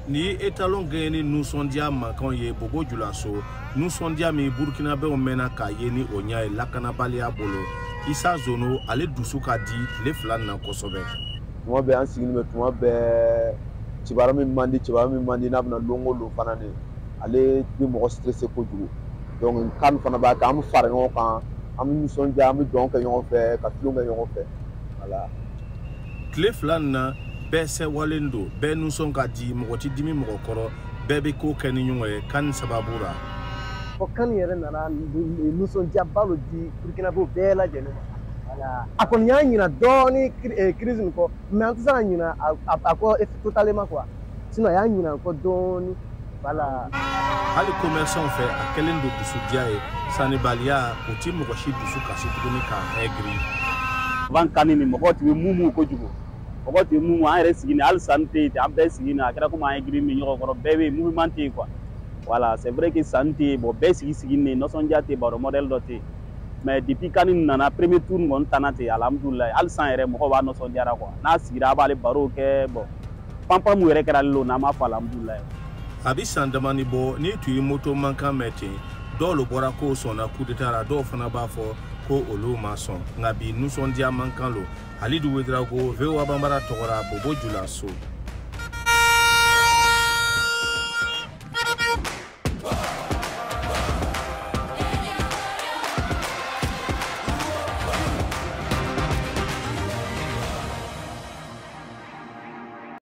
ni étalon gagné nous sondia manquant ye Bobo Dioulasso nous sondia mi Burkina be o mena ka ye ni onya e lakana balia bolo Issa Zono ale dusu ka di le flan na kosobe mo be an sigini me tuma be cibara mi mandi na bna longo lo fana ne ale bi mo stressé ko jugu donc kan fana ba ka am far ngo kan am nous sondia am donc yon fe ka tulonga yon fe voilà le flan na Bese walendo be nuson ka di mɔgɔti dimi mɔgɔ kɔrɔ bɛɛ bɛ ko kɛ ni ɲɔgɔn ye kan sababu la o kan yɛrɛ nana nisɔndiyaba lo di burkinabɛw bɛɛ lajɛlen ma voilà a kɔni y'a ɲina dɔɔni crise nin kɔ mais an tɛ se ka ɲina a kɔ totalement quoi sinon a y'a ɲina kɔ dɔɔni voilà hali commerçant fɛ a kɛlen don dusudiya ye sannibaliya o ti mɔgɔ si dusu kasi tuguni k'a hɛgiri ban kan ni mɔgɔ tun bɛ mumu kojugu mɔgɔ tun bɛ mumu an yɛrɛ sigi ni hali sanni tɛ yen an bɛɛ sigi ni a kɛra komi an ye girin min ɲɔgɔn kɔrɔ bɛɛ bɛ yen mouvement tɛ yen quoi voilà c'est vrai que sanni tɛ yen bon bɛɛ sigi ni nisɔndiya tɛ yen baro modèle dɔ tɛ yen mais depuis kan nana premier tour nin kɔni tanna ten alhamdulilayi hali san yɛrɛ mɔgɔ b'a nisɔndiyara quoi n'a sigira a b'ale barow kɛ bon panpan mun yɛrɛ kɛra ale lo n'an b'a fɔ alhamdulilayi a bɛ san damani bɔ n'i tun ye moto mankan mɛn ten dɔw lo bɔra ko sɔnna coup d'état la dɔw fana b'a fɔ ko olu ma sɔn nka bi nisɔndiya mankan lo Halidou Ouedraogo VOA Bambara tɔgɔra Bobo Dioulasso